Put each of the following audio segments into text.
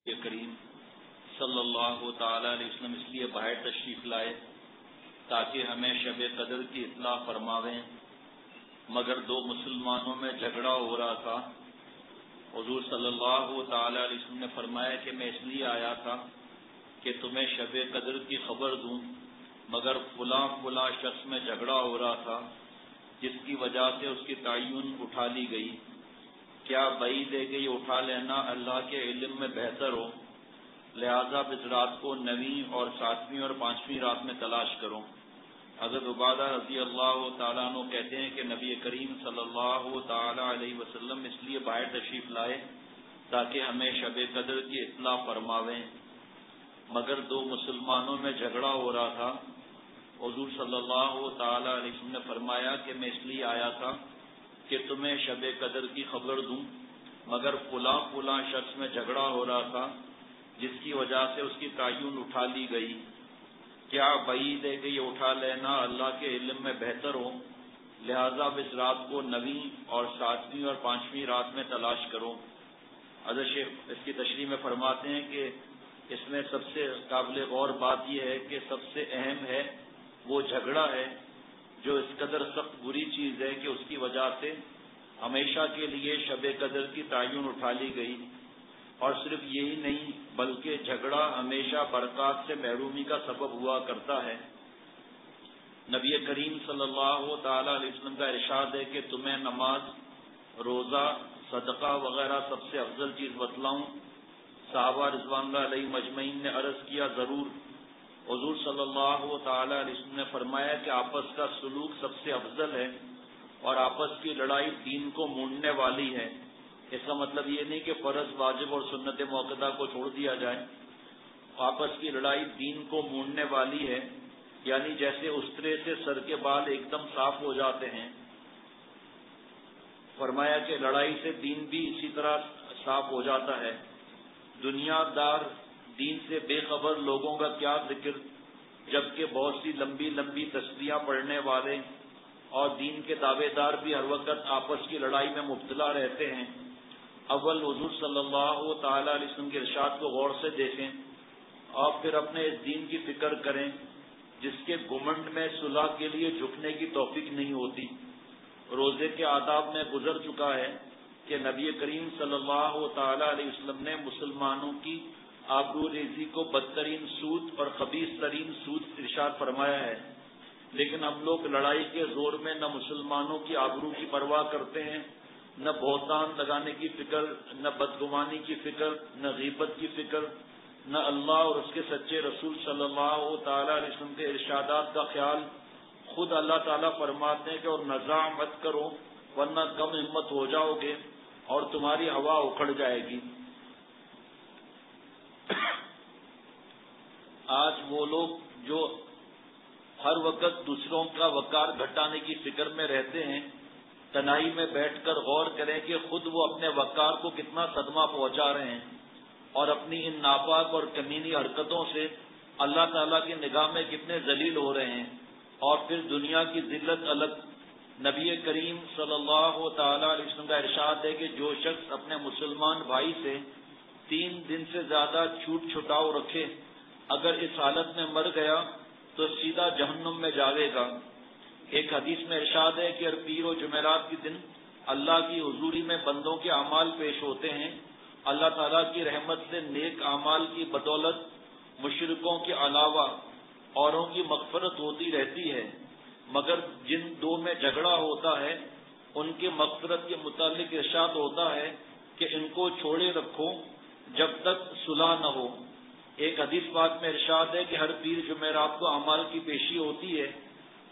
یہ کریم صلی اللہ تعالی علیہ وسلم اس لیے باہر تشریف لائے تاکہ ہمیں شب قدر کی اطلاع فرماویں، مگر دو مسلمانوں میں جھگڑا ہو رہا تھا۔ حضور صلی اللہ تعالی علیہ وسلم نے فرمایا کہ میں اس لیے آیا تھا کہ تمہیں شب قدر کی خبر دوں، مگر فلاں فلاں شخص میں جھگڑا ہو رہا تھا جس کی وجہ سے اس کی تعین اٹھا لی گئی۔ کیا بعید ہے کہ یہ اٹھا لینا اللہ کے علم میں بہتر ہو، لہذا اس رات کو 9ویں اور 7ویں اور 5ویں رات میں تلاش کرو۔ حضرت عبادہ رضی اللہ تعالیٰ عنہ کہتے ہیں کہ نبی کریم صلی اللہ تعالیٰ علیہ وسلم اس لیے باہر تشریف لائے تاکہ ہمیں شب قدر کی اطلاع فرماویں، مگر دو مسلمانوں میں جھگڑا ہو رہا تھا۔ حضور صلی اللہ تعالیٰ علیہ وسلم نے فرمایا کہ میں اس لیے آیا تھا کہ تمہیں شب قدر کی خبر دوں، مگر فلاں فلاں شخص میں جھگڑا ہو رہا تھا جس کی وجہ سے اس کی تعین اٹھا لی گئی۔ کیا بعید ہے کہ یہ اٹھا لینا اللہ کے علم میں بہتر ہو، لہذا اس رات کو 9ویں اور 7ویں اور 5ویں رات میں تلاش کرو۔ حضرت شیخ اس کی تشریح میں فرماتے ہیں کہ اس میں سب سے قابل غور بات یہ ہے کہ سب سے اہم ہے وہ جھگڑا ہے جو اس قدر سخت بری چیز ہے کہ اس کی وجہ سے ہمیشہ کے لیے شب قدر کی تعین اٹھا لی گئی، اور صرف یہی نہیں بلکہ جھگڑا ہمیشہ برکات سے محرومی کا سبب ہوا کرتا ہے۔ نبی کریم صلی اللہ تعالی علیہ وسلم کا ارشاد ہے کہ تمہیں نماز، روزہ، صدقہ وغیرہ سب سے افضل چیز بتلاؤں؟ صحابہ رضوان اللہ علیہ مجمعین نے عرض کیا ضرور۔ حضور صلی اللہ تعالی علیہ وسلم نے فرمایا کہ آپس کا سلوک سب سے افضل ہے، اور آپس کی لڑائی دین کو مونڈنے والی ہے۔ اس کا مطلب یہ نہیں کہ فرض، واجب اور سنت موقدہ کو چھوڑ دیا جائے، آپس کی لڑائی دین کو مونڈنے والی ہے، یعنی جیسے استرے سے سر کے بال ایک دم صاف ہو جاتے ہیں، فرمایا کہ لڑائی سے دین بھی اسی طرح صاف ہو جاتا ہے۔ دنیا دار دین سے بے خبر لوگوں کا کیا ذکر، جبکہ بہت سی لمبی لمبی تسبیحاں پڑھنے والے اور دین کے دعوے دار بھی ہر وقت آپس کی لڑائی میں مبتلا رہتے ہیں۔ اول حضور صلی اللہ تعالی علیہ وسلم کے ارشاد کو غور سے دیکھیں اور پھر اپنے اس دین کی فکر کریں جس کے گھمنڈ میں صلح کے لیے جھکنے کی توفیق نہیں ہوتی۔ روزے کے آداب میں گزر چکا ہے کہ نبی کریم صلی اللہ تعالی علیہ وسلم نے مسلمانوں کی آبرو ریزی کو بدترین سود اور خبیث ترین سود ارشاد فرمایا ہے، لیکن ہم لوگ لڑائی کے زور میں نہ مسلمانوں کی آبرو کی پرواہ کرتے ہیں، نہ بہتان لگانے کی فکر، نہ بدگمانی کی فکر، نہ غیبت کی فکر، نہ اللہ اور اس کے سچے رسول صلی اللہ تعالی علیہ وسلم کے ارشادات کا خیال۔ خود اللہ تعالیٰ فرماتے ہیں کہ اور نزاع مت کرو ورنہ کم ہمت ہو جاؤ گے اور تمہاری ہوا اکھڑ جائے گی۔ آج وہ لوگ جو ہر وقت دوسروں کا وقار گھٹانے کی فکر میں رہتے ہیں، تنہائی میں بیٹھ کر غور کریں کہ خود وہ اپنے وقار کو کتنا صدمہ پہنچا رہے ہیں اور اپنی ان ناپاک اور کمینی حرکتوں سے اللہ تعالیٰ کی نگاہ میں کتنے ذلیل ہو رہے ہیں، اور پھر دنیا کی ذلت الگ۔ نبی کریم صلی اللہ تعالی علیہ وسلم کا ارشاد ہے کہ جو شخص اپنے مسلمان بھائی سے 3 دن سے زیادہ چھوٹ چھٹاؤ رکھے، اگر اس حالت میں مر گیا تو سیدھا جہنم میں جاوے گا۔ ایک حدیث میں ارشاد ہے کہ ہر پیر و جمعرات کے دن اللہ کی حضوری میں بندوں کے اعمال پیش ہوتے ہیں، اللہ تعالیٰ کی رحمت سے نیک اعمال کی بدولت مشرکوں کے علاوہ اوروں کی مغفرت ہوتی رہتی ہے، مگر جن دو میں جھگڑا ہوتا ہے ان کے مغفرت کے متعلق ارشاد ہوتا ہے کہ ان کو چھوڑے رکھو جب تک صلح نہ ہو۔ ایک حدیث پاک میں ارشاد ہے کہ ہر پیر جمعرات کو اعمال کی پیشی ہوتی ہے،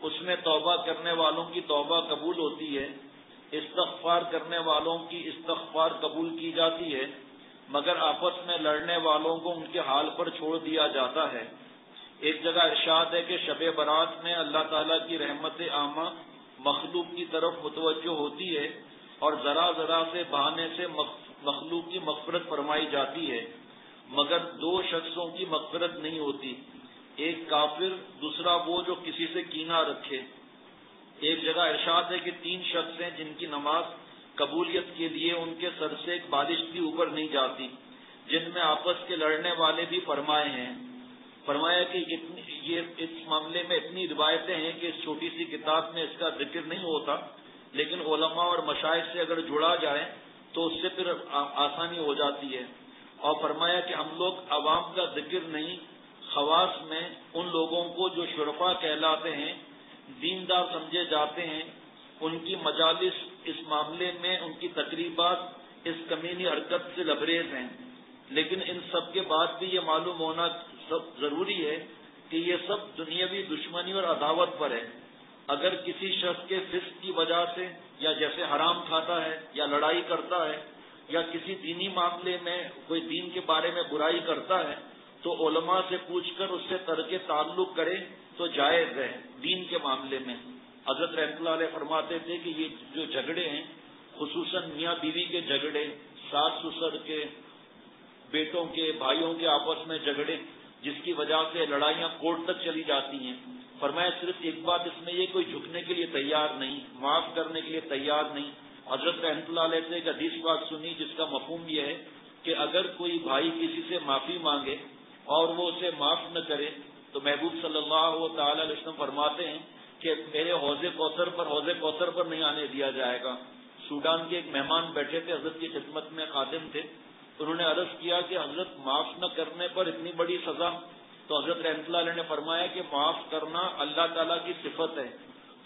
اس میں توبہ کرنے والوں کی توبہ قبول ہوتی ہے، استغفار کرنے والوں کی استغفار قبول کی جاتی ہے، مگر آپس میں لڑنے والوں کو ان کے حال پر چھوڑ دیا جاتا ہے۔ ایک جگہ ارشاد ہے کہ شب برات میں اللہ تعالیٰ کی رحمت عامہ مخلوق کی طرف متوجہ ہوتی ہے اور ذرا ذرا سے بہانے سے مخلوق کی مغفرت فرمائی جاتی ہے، مگر 2 شخصوں کی مغفرت نہیں ہوتی، ایک کافر، دوسرا وہ جو کسی سے کینہ رکھے۔ ایک جگہ ارشاد ہے کہ 3 شخص ہیں جن کی نماز قبولیت کے لیے ان کے سر سے ایک بالش بھی اوپر نہیں جاتی، جن میں آپس کے لڑنے والے بھی فرمائے ہیں. فرمایا کہ یہ اس معاملے میں اتنی روایتیں ہیں کہ اس چھوٹی سی کتاب میں اس کا ذکر نہیں ہوتا، لیکن علماء اور مشائخ سے اگر جڑا جائے تو اس سے پھر آسانی ہو جاتی ہے. اور فرمایا کہ ہم لوگ عوام کا ذکر نہیں، خواص میں ان لوگوں کو جو شرفا کہلاتے ہیں، دیندار سمجھے جاتے ہیں، ان کی مجالس اس معاملے میں، ان کی تقریبات اس کمینی حرکت سے لبریز ہیں. لیکن ان سب کے بعد بھی یہ معلوم ہونا سب ضروری ہے کہ یہ سب دنیاوی دشمنی اور عداوت پر ہے. اگر کسی شخص کے فسق کی وجہ سے، یا جیسے حرام کھاتا ہے یا لڑائی کرتا ہے یا کسی دینی معاملے میں کوئی دین کے بارے میں برائی کرتا ہے، تو علماء سے پوچھ کر اس سے ترک تعلق کرے تو جائز ہے دین کے معاملے میں. حضرت رحمۃ اللہ علیہ فرماتے تھے کہ یہ جو جھگڑے ہیں، خصوصاً میاں بیوی کے جھگڑے، ساس سسر کے، بیٹوں کے، بھائیوں کے آپس میں جھگڑے، جس کی وجہ سے لڑائیاں کورٹ تک چلی جاتی ہیں، فرمایا صرف ایک بات اس میں یہ کوئی جھکنے کے لیے تیار نہیں، معاف کرنے کے لیے تیار نہیں. حضرت رحمۃ اللہ علیہ سے ایک حدیث بات سنی جس کا مفہوم یہ ہے کہ اگر کوئی بھائی کسی سے معافی مانگے اور وہ اسے معاف نہ کرے تو محبوب صلی اللہ تعالی علیہ وسلم فرماتے ہیں کہ میرے حوض کوثر پر نہیں آنے دیا جائے گا. سوڈان کے ایک مہمان بیٹھے تھے، حضرت کی خدمت میں خادم تھے. انہوں نے عرض کیا کہ حضرت معاف نہ کرنے پر اتنی بڑی سزا. تو حضرت رحمۃ اللہ علیہ نے فرمایا کہ معاف کرنا اللہ تعالیٰ کی صفت ہے.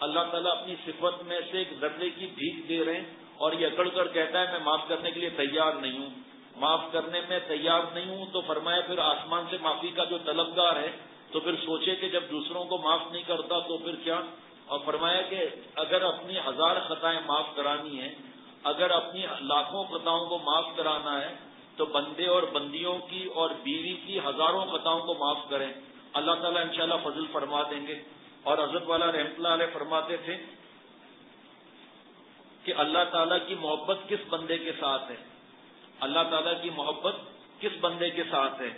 اللہ تعالیٰ اپنی صفت میں سے ایک ذرے کی بھیک دے رہے ہیں اور یہ اکڑ کر کہتا ہے میں معاف کرنے کے لیے تیار نہیں ہوں، معاف کرنے میں تیار نہیں ہوں. تو فرمایا پھر آسمان سے معافی کا جو طلبگار ہے تو پھر سوچے کہ جب دوسروں کو معاف نہیں کرتا تو پھر کیا. اور فرمایا کہ اگر اپنی 1000 خطائیں معاف کرانی ہیں، اگر اپنی لاکھوں خطاؤں کو معاف کرانا ہے تو بندے اور بندیوں کی اور بیوی کی ہزاروں خطاؤں کو معاف کریں، اللہ تعالیٰ انشاءاللہ فضل فرما دیں گے. اور حضرت والا رحمۃ اللہ علیہ فرماتے تھے کہ اللہ تعالیٰ کی محبت کس بندے کے ساتھ ہے، اللہ تعالیٰ کی محبت کس بندے کے ساتھ ہے.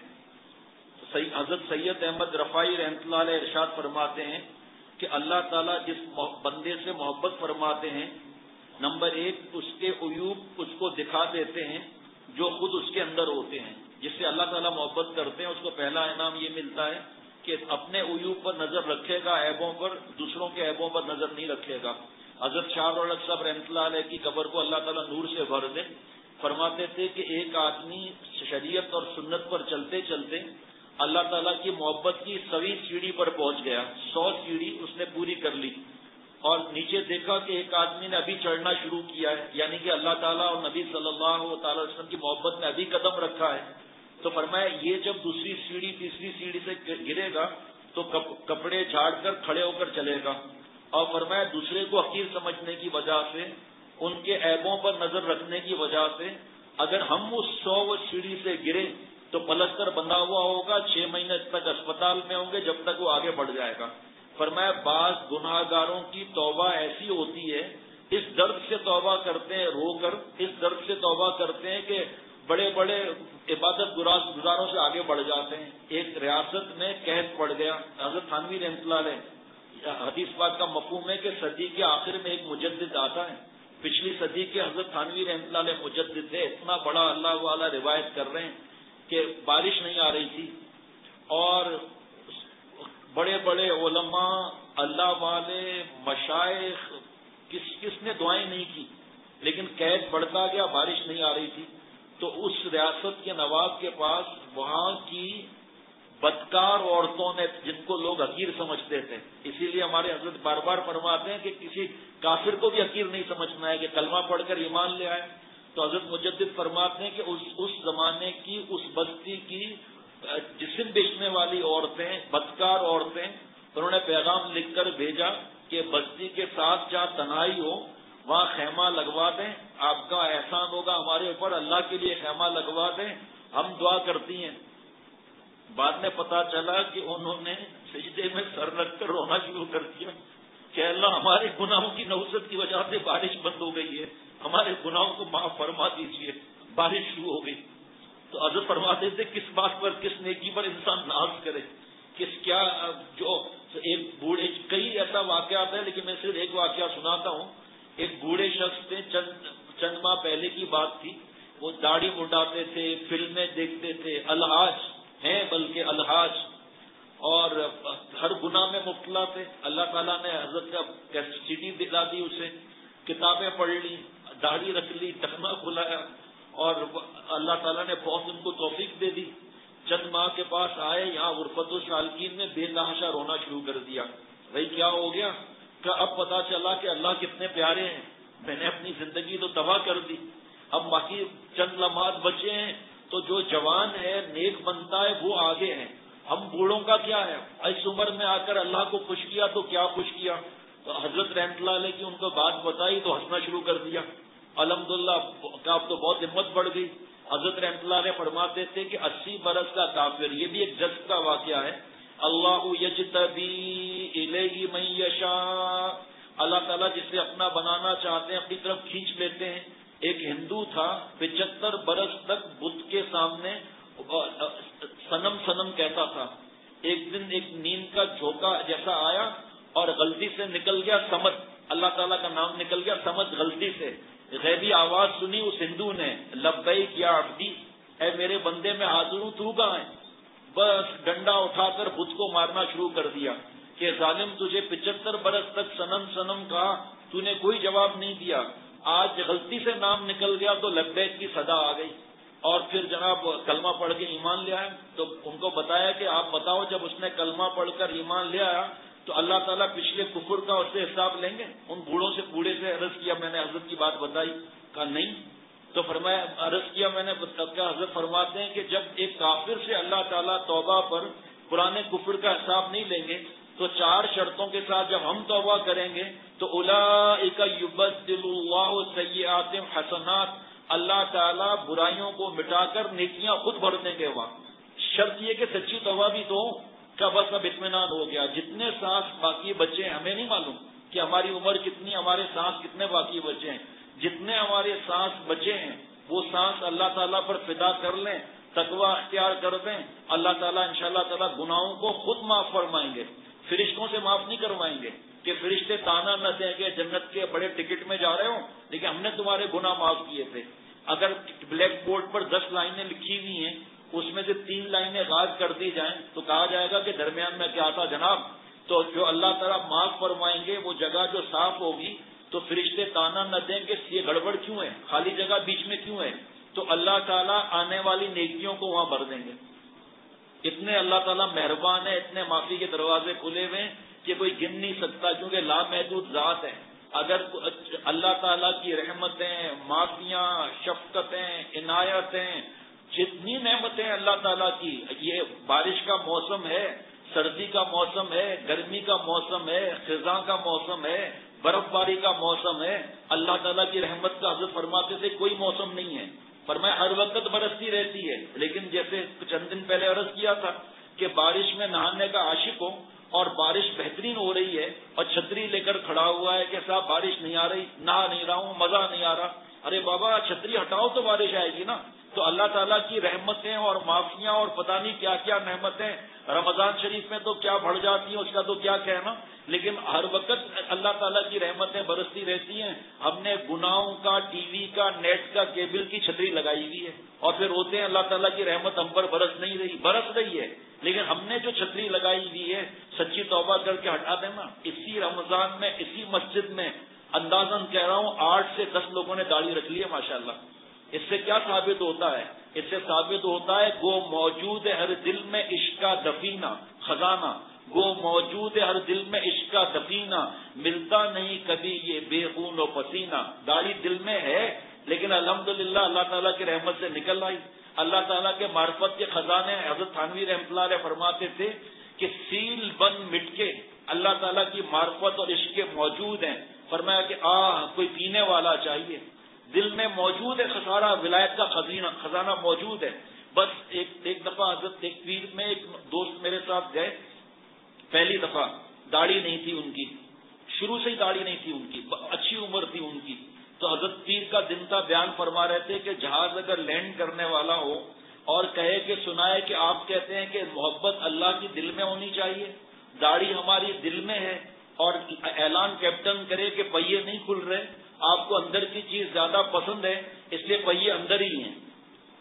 حضرت سید احمد رفاعی رحمۃ اللہ علیہ ارشاد فرماتے ہیں کہ اللہ تعالیٰ جس بندے سے محبت فرماتے ہیں، نمبر 1 اس کے عیوب اس کو دکھا دیتے ہیں جو خود اس کے اندر ہوتے ہیں. جس سے اللہ تعالیٰ محبت کرتے ہیں اس کو پہلا انعام یہ ملتا ہے کہ اپنے عیوب پر نظر رکھے گا، عیبوں پر، دوسروں کے عیبوں پر نظر نہیں رکھے گا. حضرت شاہ رولق صاحب رحمۃ اللہ علیہ کی قبر کو اللہ تعالیٰ نور سے بھر دے. فرماتے تھے کہ ایک آدمی شریعت اور سنت پر چلتے چلتے اللہ تعالیٰ کی محبت کی 100ویں سیڑھی پر پہنچ گیا. 100 سیڑھی اس نے پوری کر لی اور نیچے دیکھا کہ ایک آدمی نے ابھی چڑھنا شروع کیا ہے، یعنی کہ اللہ تعالیٰ اور نبی صلی اللہ تعالی وسلم کی محبت میں ابھی قدم رکھا ہے. تو فرمایا یہ جب دوسری سیڑھی تیسری سیڑھی سے گرے گا تو کپڑے جھاڑ کر کھڑے ہو کر چلے گا. اور فرمایا دوسرے کو حقیر سمجھنے کی وجہ سے، ان کے عیبوں پر نظر رکھنے کی وجہ سے اگر ہم اس 100 سیڑھی سے گرے تو پلستر بندھا ہوا ہوگا، 6 مہینے تک اسپتال میں ہوں گے جب تک وہ آگے بڑھ جائے گا. فرمایا بعض گناہ گاروں کی توبہ ایسی ہوتی ہے، اس درد سے توبہ کرتے ہیں، رو کر اس درد سے توبہ کرتے ہیں کہ بڑے بڑے عبادت گزاروں سے آگے بڑھ جاتے ہیں. ایک ریاست میں قحط پڑ گیا. حضرت تھانوی رحمۃ اللہ علیہ حدیث پاک کا مفہوم ہے کہ صدی کے آخر میں ایک مجدد آتا ہے. پچھلی صدی کے حضرت تھانوی رحمۃ اللہ علیہ مجدد تھے. اتنا بڑا اللہ والا روایت کر رہے ہیں کہ بارش نہیں آ رہی تھی اور بڑے بڑے علماء، اللہ والے، مشائخ، کس نے دعائیں نہیں کی، لیکن قحط بڑھتا گیا، بارش نہیں آ رہی تھی. تو اس ریاست کے نواب کے پاس وہاں کی بدکار عورتوں نے، جن کو لوگ حقیر سمجھتے تھے، اسی لیے ہمارے حضرت بار بار فرماتے ہیں کہ کسی کافر کو بھی حقیر نہیں سمجھنا ہے کہ کلمہ پڑھ کر ایمان لے آئے. تو حضرت مجدد فرماتے ہیں کہ اس زمانے کی اس بستی کی جسم بیچنے والی عورتیں، بدکار عورتیں، انہوں نے پیغام لکھ کر بھیجا کہ بستی کے ساتھ جہاں تنہائی ہو وہاں خیمہ لگوا دیں، آپ کا احسان ہوگا ہمارے اوپر، اللہ کے لیے خیمہ لگوا دیں، ہم دعا کرتی ہیں. بعد میں پتا چلا کہ انہوں نے سجدے میں سر رکھ کر رونا شروع کر دیا کہ اللہ ہمارے گناہوں کی نحوست کی وجہ سے بارش بند ہو گئی ہے، ہمارے گناہوں کو معاف فرما دیجیے. بارش شروع ہو گئی. تو حضرت فرماتے تھے کس بات پر، کس نیکی پر انسان ناز کرے، کیا جو ایک بوڑھے، کئی ایسا واقعات ہے لیکن میں صرف ایک واقعہ سناتا ہوں. ایک بوڑھے شخص تھے، چند ماہ پہلے کی بات تھی، وہ داڑھی مڈاتے تھے، فلمیں دیکھتے تھے، الحاج ہیں بلکہ الحاج، اور ہر گناہ میں مبتلا تھے. اللہ تعالیٰ نے حضرت کا سیٹی دلا دی، اسے کتابیں پڑھ لی، داڑھی رکھ لی، ٹخنا کھلایا، اور اللہ تعالیٰ نے بہت ان کو توفیق دے دی. چند ماہ کے پاس آئے، یہاں غرفت السالکین میں بے تحاشا رونا شروع کر دیا. بھائی کیا ہو گیا؟ کہ اب پتا چلا کہ اللہ کتنے پیارے ہیں، میں نے اپنی زندگی تو تباہ کر دی، اب باقی چند لمحات بچے ہیں، تو جو جوان ہے نیک بنتا ہے وہ آگے ہیں، ہم بوڑھوں کا کیا ہے؟ اس عمر میں آ کر اللہ کو خوش کیا تو کیا خوش کیا. تو حضرت رحمۃ اللہ علیہ کی ان کو بات بتائی تو ہنسنا شروع کر دیا. الحمدللہ اب تو بہت ہمت بڑھ گئی. حضرت رحمۃ اللہ علیہ فرماتے تھے کہ 80 برس کا کافر، یہ بھی ایک جذب کا واقعہ ہے، اللہ یجتبی الیہ من یشاء، اللہ تعالیٰ جسے اپنا بنانا چاہتے ہیں اپنی طرف کھینچ لیتے ہیں. ایک ہندو تھا 75 برس تک بت کے سامنے سنم کہتا تھا. ایک دن ایک نیند کا جھونکا جیسا آیا اور غلطی سے نکل گیا سمد، اللہ تعالیٰ کا نام نکل گیا سمد غلطی سے. غیبی آواز سنی اس ہندو نے، لبیک یا عبدی، اے میرے بندے میں حاضر ہوں، تو کہاں ہے؟ بس ڈنڈا اٹھا کر خود کو مارنا شروع کر دیا کہ ظالم تجھے 75 برس تک سنم کہا، تو نے کوئی جواب نہیں دیا، آج غلطی سے نام نکل گیا تو لبیک کی صدا آ گئی. اور پھر جناب کلمہ پڑھ کے ایمان لے آئے. تو ان کو بتایا کہ آپ بتاؤ جب اس نے کلمہ پڑھ کر ایمان لے آیا تو اللہ تعالیٰ پچھلے کفر کا اس سے حساب لیں گے؟ ان بوڑھوں سے بوڑھے سے عرض کیا، میں نے حضرت کی بات بتائی. کہا نہیں. تو فرمایا عرض کیا میں نے، حضرت فرماتے ہیں کہ جب ایک کافر سے اللہ تعالیٰ توبہ پر پرانے کفر کا حساب نہیں لیں گے تو 4 شرطوں کے ساتھ جب ہم توبہ کریں گے تو اولئک یبدل اللہ سیئاتہم حسنات، اللہ تعالیٰ برائیوں کو مٹا کر نیکیاں خود بھر دیں گے وہاں. شرط یہ کہ سچی توبہ بھی تو کا بس اب اطمینان ہو گیا. جتنے سانس باقی بچے ہیں ہمیں نہیں معلوم کہ ہماری عمر کتنی، ہمارے سانس کتنے باقی بچے ہیں. جتنے ہمارے سانس بچے ہیں وہ سانس اللہ تعالیٰ پر فدا کر لیں، تقویٰ اختیار کر دیں، اللہ تعالیٰ انشاءاللہ تعالیٰ گناہوں کو خود معاف فرمائیں گے. فرشتوں سے معاف نہیں کروائیں گے کہ فرشتے تانا نہ دیں کہ جنت کے بڑے ٹکٹ میں جا رہے ہوں لیکن ہم نے تمہارے گناہ معاف کیے تھے. اگر بلیک بورڈ پر 10 لائنیں لکھی ہوئی ہیں اس میں سے 3 لائنیں غائب کر دی جائیں تو کہا جائے گا کہ درمیان میں کیا تھا جناب. تو جو اللہ تعالیٰ معاف فرمائیں گے وہ جگہ جو صاف ہوگی تو فرشتے تانا نہ دیں کہ یہ گڑبڑ کیوں ہے، خالی جگہ بیچ میں کیوں ہے، تو اللہ تعالیٰ آنے والی نیکیوں کو وہاں بھر دیں گے. اتنے اللہ تعالیٰ مہربان ہے، اتنے معافی کے دروازے کھلے ہوئے ہیں کہ کوئی گن نہیں سکتا کیونکہ لامحدود ذات ہے. اگر اللہ تعالیٰ کی رحمتیں، معافیاں، شفقتیں، عنایتیں، جتنی نعمتیں اللہ تعالیٰ کی، یہ بارش کا موسم ہے، سردی کا موسم ہے، گرمی کا موسم ہے، خزاں کا موسم ہے، برف باری کا موسم ہے. اللہ تعالیٰ کی رحمت کا حضرت فرماتے تھے کوئی موسم نہیں ہے، فرمایا ہر وقت برستی رہتی ہے. لیکن جیسے چند دن پہلے عرض کیا تھا کہ بارش میں نہانے کا عاشق ہو اور بارش بہترین ہو رہی ہے اور چھتری لے کر کھڑا ہوا ہے کہ صاحب بارش نہیں آ رہی، نہا نہیں رہا ہوں، مزہ نہیں آ رہا. ارے بابا چھتری ہٹاؤ تو بارش آئے گی نا. تو اللہ تعالیٰ کی رحمتیں اور معافیاں اور پتہ نہیں کیا کیا نعمتیں رمضان شریف میں تو کیا بڑھ جاتی ہیں، اس کا تو کیا کہنا. لیکن ہر وقت اللہ تعالیٰ کی رحمتیں برستی رہتی ہیں. ہم نے گناہوں کا، ٹی وی کا، نیٹ کا، کیبل کی چھتری لگائی ہوئی ہے اور پھر روتے ہیں اللہ تعالیٰ کی رحمت ہم پر برس نہیں رہی. برس رہی ہے لیکن ہم نے جو چھتری لگائی ہوئی ہے سچی توبہ کر کے ہٹا دینا. اسی رمضان میں اسی مسجد میں اندازاً کہہ رہا ہوں 8 سے 10 لوگوں نے داڑھی رکھ لی ہے ماشاءاللہ. اس سے کیا ثابت ہوتا ہے؟ اس سے ثابت ہوتا ہے گو موجود ہے ہر دل میں عشق کا دفینہ خزانہ، گو موجود ہے ہر دل میں عشق کا دفینہ، ملتا نہیں کبھی یہ بے خون و پسینہ. داڑھی دل میں ہے لیکن الحمدللہ اللہ تعالیٰ کی رحمت سے نکل آئی. اللہ تعالیٰ کے معرفت کے خزانے حضرت تھانوی رحمۃ اللہ علیہ فرماتے تھے کہ سیل بند مٹ کے اللہ تعالیٰ کی معرفت اور عشق موجود ہیں. فرمایا کہ کوئی پینے والا چاہیے، دل میں موجود ہے خسارہ ولایت کا خزانہ موجود ہے. بس ایک دفعہ حضرت ایک پیر میں ایک دوست میرے ساتھ گئے، پہلی دفعہ داڑھی نہیں تھی ان کی، شروع سے ہی داڑھی نہیں تھی ان کی، اچھی عمر تھی ان کی. تو حضرت پیر کا دن کا بیان فرما رہے تھے کہ جہاز اگر لینڈ کرنے والا ہو اور کہے کہ سنائے کہ آپ کہتے ہیں کہ محبت اللہ کی دل میں ہونی چاہیے، داڑھی ہماری دل میں ہے، اور اعلان کیپٹن کرے کہ پہیے نہیں کھل رہے آپ کو اندر کی چیز زیادہ پسند ہے اس لیے پہیے اندر ہی ہیں،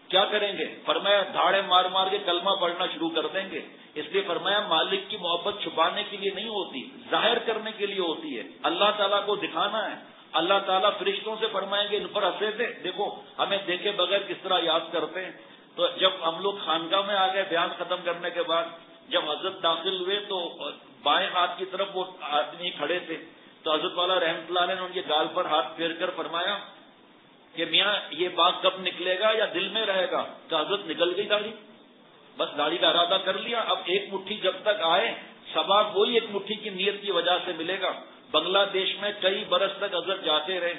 کیا کریں گے؟ فرمایا دھاڑے مار مار کے کلمہ پڑھنا شروع کر دیں گے۔ اس لیے فرمایا مالک کی محبت چھپانے کے لیے نہیں ہوتی، ظاہر کرنے کے لیے ہوتی ہے، اللہ تعالیٰ کو دکھانا ہے۔ اللہ تعالیٰ فرشتوں سے فرمائیں گے ان پر ہنسے تھے، دیکھو ہمیں دیکھے بغیر کس طرح یاد کرتے ہیں۔ تو جب ہم لوگ خانقاہ میں آ گئے بیان ختم کرنے کے بعد، جب حضرت داخل ہوئے تو بائیں ہاتھ کی طرف وہ آدمی کھڑے تھے، تو حضرت والا رحمۃ اللہ علیہ نے ان کے گال پر ہاتھ پھیر کر فرمایا کہ میاں یہ بات کب نکلے گا یا دل میں رہے گا؟ تو حضرت نکل گئی داڑھی، بس داڑھی کا ارادہ کر لیا۔ اب ایک مٹھی جب تک آئے ثواب وہی ایک مٹھی کی نیت کی وجہ سے ملے گا۔ بنگلہ دیش میں کئی برس تک حضرت جاتے رہے،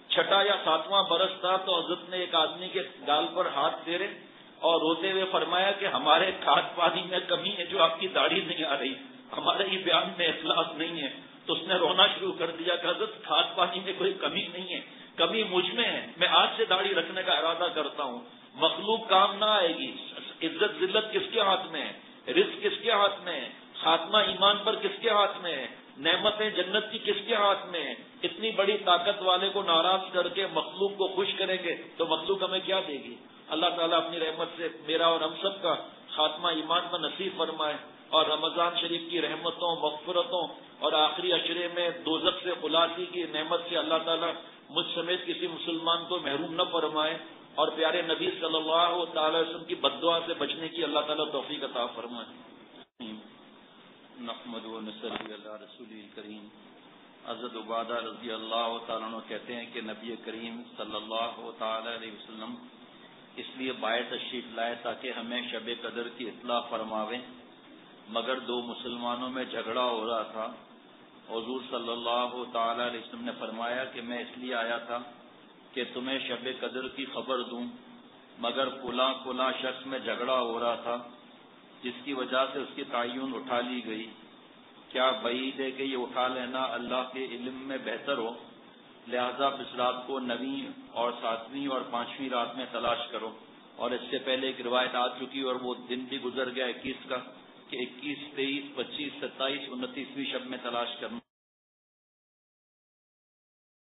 چھٹا یا ساتواں برس تھا تو حضرت نے ایک آدمی کے گال پر ہاتھ پھیرے اور روتے ہوئے فرمایا کہ ہمارے کھاد پانی میں کمی ہے جو آپ کی داڑھی نہیں آ رہی، ہمارے ہی بیان میں اخلاص نہیں ہے۔ تو اس نے رونا شروع کر دیا کہ حضرت کھاد پانی میں کوئی کمی نہیں ہے، کمی مجھ میں ہے، میں آج سے داڑھی رکھنے کا ارادہ کرتا ہوں۔ مخلوق کام نہ آئے گی، عزت ذلت کس کے ہاتھ میں ہے، رزق کس کے ہاتھ میں ہے، خاتمہ ایمان پر کس کے ہاتھ میں ہے، نعمتیں جنت کی کس کے ہاتھ میں ہے۔ اتنی بڑی طاقت والے کو ناراض کر کے مخلوق کو خوش کریں گے تو مخلوق ہمیں کیا دے گی؟ اللہ تعالیٰ اپنی رحمت سے میرا اور ہم سب کا خاتمہ ایمان پر نصیب فرمائے، اور رمضان شریف کی رحمتوں مغفرتوں اور آخری عشرے میں دوزخ سے خلاصی کی نعمت سے اللہ تعالیٰ مجھ سمیت کسی مسلمان کو محروم نہ فرمائے، اور پیارے نبی صلی اللہ تعالی وسلم کی بددعا سے بچنے کی اللہ تعالیٰ توفیق عطا فرمائے۔ نحمد و نصلی علی رسول کریم۔ حضرت عبادہ رضی اللہ تعالیٰ عنہ کہتے ہیں کہ نبی کریم صلی اللہ تعالی علیہ وسلم اس لیے باہر تشریف لائے تاکہ ہمیں شب قدر کی اطلاع فرماویں، مگر دو مسلمانوں میں جھگڑا ہو رہا تھا۔ حضور صلی اللہ تعالی علیہ وسلم نے فرمایا کہ میں اس لیے آیا تھا کہ تمہیں شب قدر کی خبر دوں، مگر فلاں شخص میں جھگڑا ہو رہا تھا جس کی وجہ سے اس کی تعین اٹھا لی گئی۔ کیا بعید ہے کہ یہ اٹھا لینا اللہ کے علم میں بہتر ہو؟ لہذا اس رات کو 9ویں اور 7ویں اور 5ویں رات میں تلاش کرو۔ اور اس سے پہلے ایک روایت آ چکی اور وہ دن بھی گزر گیا 21 کا، کہ 21، 23، 25، 27، 29ویں شب میں تلاش کرنا۔